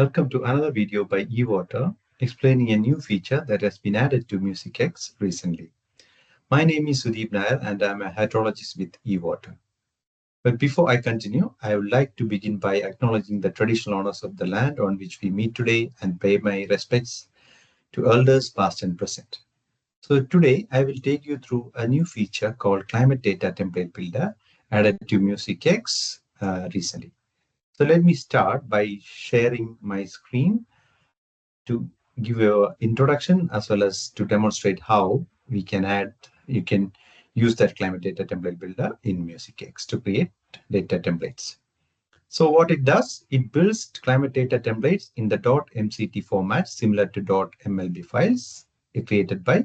Welcome to another video by eWater explaining a new feature that has been added to MUSICX recently. My name is Sudeep Nair and I'm a hydrologist with eWater. But before I continue, I would like to begin by acknowledging the traditional owners of the land on which we meet today and pay my respects to elders past and present. So today I will take you through a new feature called Climate Data Template Builder added to MUSICX recently. So let me start by sharing my screen to give you an introduction as well as to demonstrate how you can use that climate data template builder in MUSICX to create data templates. So what it does, it builds climate data templates in the .mct format similar to .mlb files created by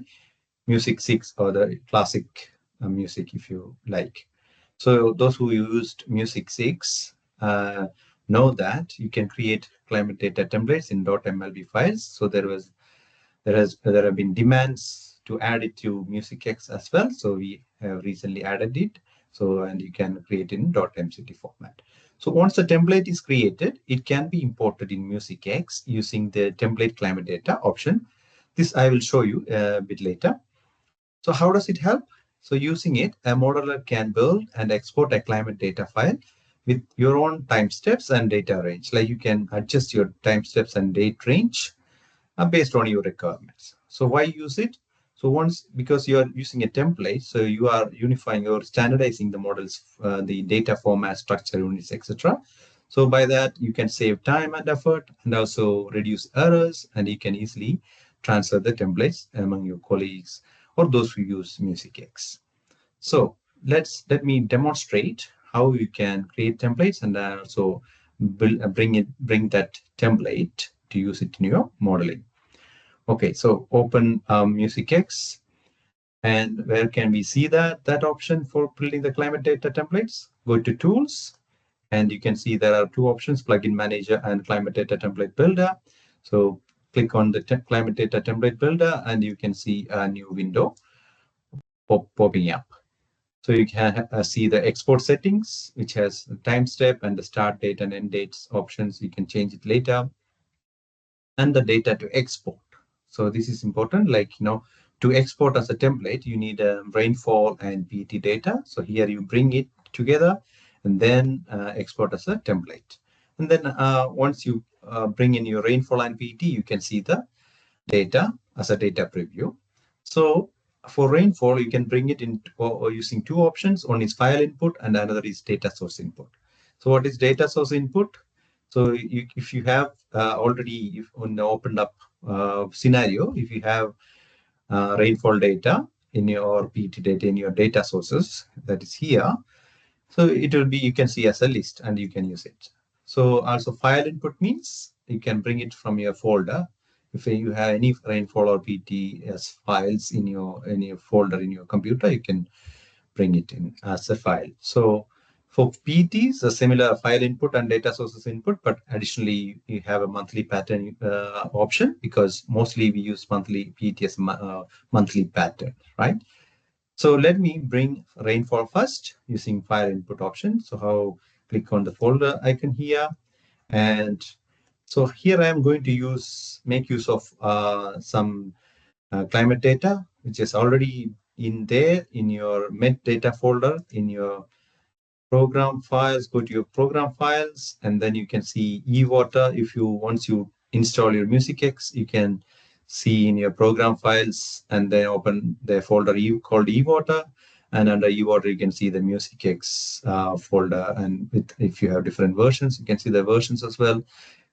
MUSIC6 or the classic music if you like. So those who used MUSIC6 know that you can create climate data templates in .mlb files. So there have been demands to add it to MUSICX as well. So we have recently added it. So and you can create it in .mct format. So once the template is created, it can be imported in MUSICX using the template climate data option. This I will show you a bit later. So how does it help? So using it, a modeler can build and export a climate data file with your own time steps and data range. Like you can adjust your time steps and date range based on your requirements. So why use it? So because you are using a template, so you are unifying or standardizing the models, the data format, structure units, etc. So by that, you can save time and effort and also reduce errors, and you can easily transfer the templates among your colleagues or those who use MUSICX. So let me demonstrate how you can create templates and also bring that template to use it in your modeling. Okay, so open MUSICX, and where can we see that option for building the climate data templates? Go to Tools, and you can see there are two options: Plugin Manager and Climate Data Template Builder. So click on the Climate Data Template Builder, and you can see a new window popping up. So you can see the export settings, which has the time step and the start date and end dates options. You can change it later. And the data to export. So this is important, to export as a template, you need rainfall and PET data. So here you bring it together and then export as a template. And then once you bring in your rainfall and PET, you can see the data as a data preview. So for rainfall, you can bring it in or using two options. One is file input and another is data source input. So what is data source input? So if you have already opened up scenario, if you have rainfall data in your PET data in your data sources, that is here. So it will be, you can see as a list and you can use it. So also file input means you can bring it from your folder. If you have any rainfall or PTS files in your folder in your computer, you can bring it in as a file. So for PTs, a similar file input and data sources input, but additionally you have a monthly pattern option because mostly we use monthly PTS monthly pattern, right? So let me bring rainfall first using file input option. So click on the folder icon here, and so here I am going to make use of some climate data, which is already in there in your metadata folder in your program files. Go to your program files, and then you can see eWater. Once you install your MUSICX, you can see in your program files and then open the folder called eWater. And under eWater, you can see the MUSICX folder. And if you have different versions, you can see the versions as well.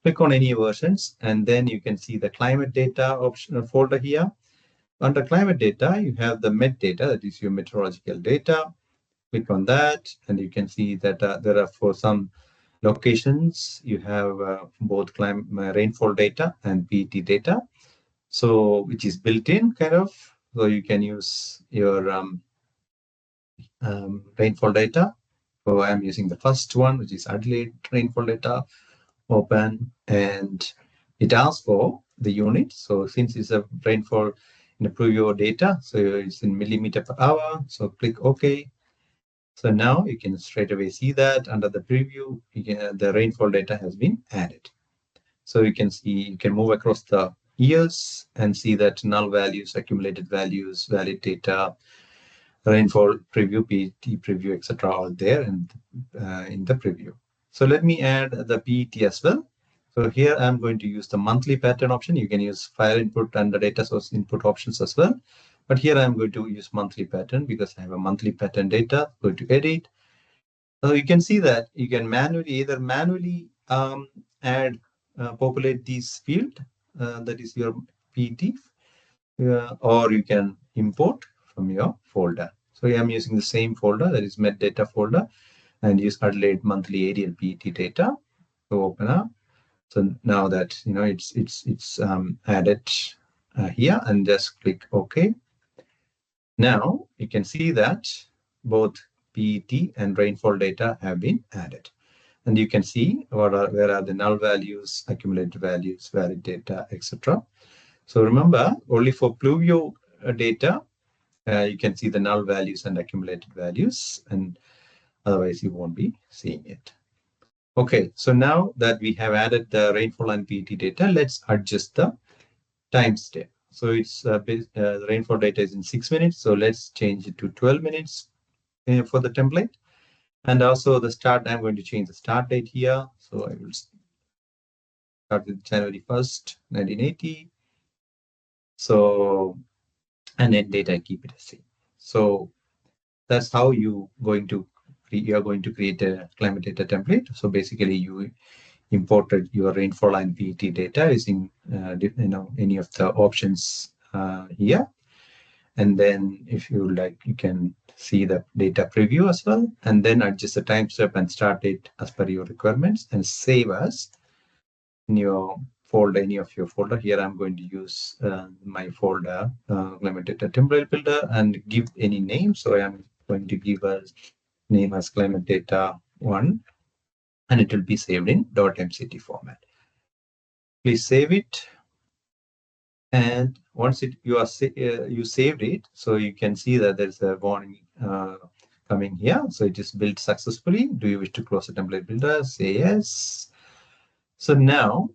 Click on any versions, and then you can see the climate data option folder here. Under climate data, you have the metadata, that is your meteorological data. Click on that, and you can see that there are for some locations, you have both rainfall data and PET data. So which is built in kind of. So you can use your rainfall data. So I'm using the first one, which is Adelaide rainfall data. Open, and it asks for the unit. So since it's a rainfall in the preview data, so it's in millimeter per hour. So click OK. So now you can straight away see that under the preview, the rainfall data has been added. So you can see, you can move across the years and see that null values, accumulated values, valid data, rainfall preview, PET preview, etc. all there in the preview. So let me add the PET as well. So here I'm going to use the monthly pattern option. You can use file input and the data source input options as well. But here I'm going to use monthly pattern because I have a monthly pattern data. Go to edit. So you can see that you can either manually add, populate this field, that is your PET, or you can import from your folder. So I'm using the same folder, that is metadata folder, and use Adelaide monthly aerial PET data to open up. So now that it's added here, and just click OK. Now you can see that both PET and rainfall data have been added. And you can see where are the null values, accumulated values, valid data, etc. So remember, only for Pluvio data, you can see the null values and accumulated values, and otherwise you won't be seeing it. Okay, so now that we have added the rainfall and PET data, let's adjust the timestamp. So it's the rainfall data is in 6 minutes, so let's change it to 12 minutes for the template. And also the start, I'm going to change the start date here. So I will start with January 1st, 1980. So, and end date, I keep it as same. So that's how you are going to create a climate data template. So basically you imported your rainfall and PET data using any of the options here. And then if you like, you can see the data preview as well, and then adjust the timestamp and start date as per your requirements, and save as in your folder, any of your folder. Here I'm going to use my folder, climate data template builder, and give any name. So I am going to give a name as climate data 1, and it will be saved in .mct format. Please save it. And once you saved it, so you can see that there's a warning coming here. So it is built successfully. Do you wish to close the template builder? Say yes. So now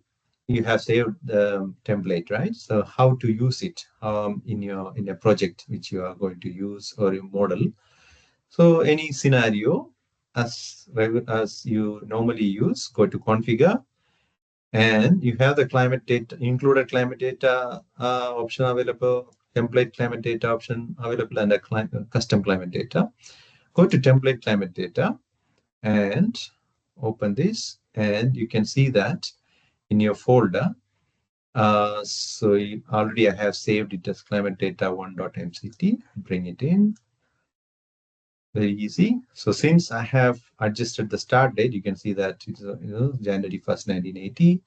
you have saved the template, right? So how to use it in a project which you are going to use, or a model. So any scenario as you normally use, go to configure. And you have the climate data, included climate data option available, template climate data option available, and a custom climate data. Go to template climate data and open this, and you can see that in your folder. So already I have saved it as climate data 1.mct. Bring it in. Very easy. So since I have adjusted the start date, you can see that it's January 1st, 1980.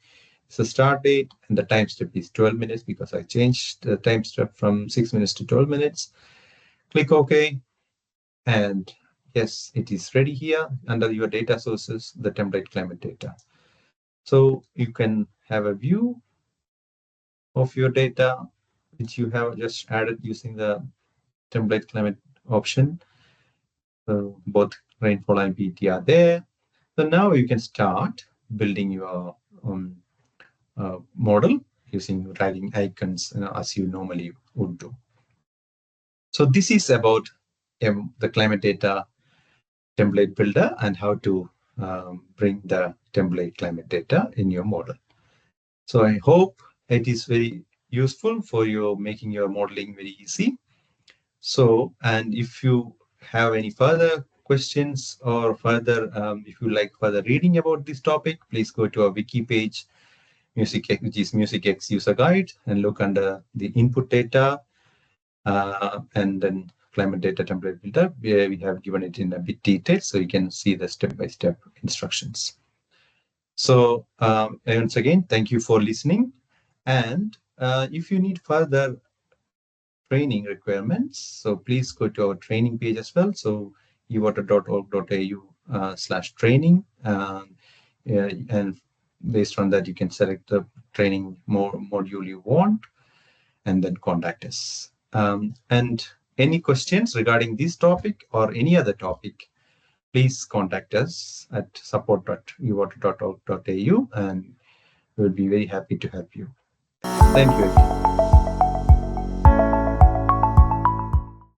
So start date, and the time step is 12 minutes because I changed the time step from 6 minutes to 12 minutes. Click OK. And yes, it is ready here under your data sources, the template climate data. So you can have a view of your data, which you have just added using the template climate option. So both rainfall and PET are there. So now you can start building your model using writing icons as you normally would do. So this is about the climate data template builder and how to bring the template climate data in your model. So I hope it is very useful for you, making your modeling very easy. So, and if you have any further questions or further, if you like further reading about this topic, please go to our wiki page, MUSICX, which is MUSICX user guide, and look under the input data, and then climate data template builder, where we have given it in a bit detail, so you can see the step-by-step instructions. So once again, thank you for listening. And if you need further training requirements, so please go to our training page as well. So ewater.org.au/training, and based on that, you can select the training module you want, and then contact us. And any questions regarding this topic or any other topic, please contact us at support.ewater.org.au, and We'll be very happy to help you. Thank you again.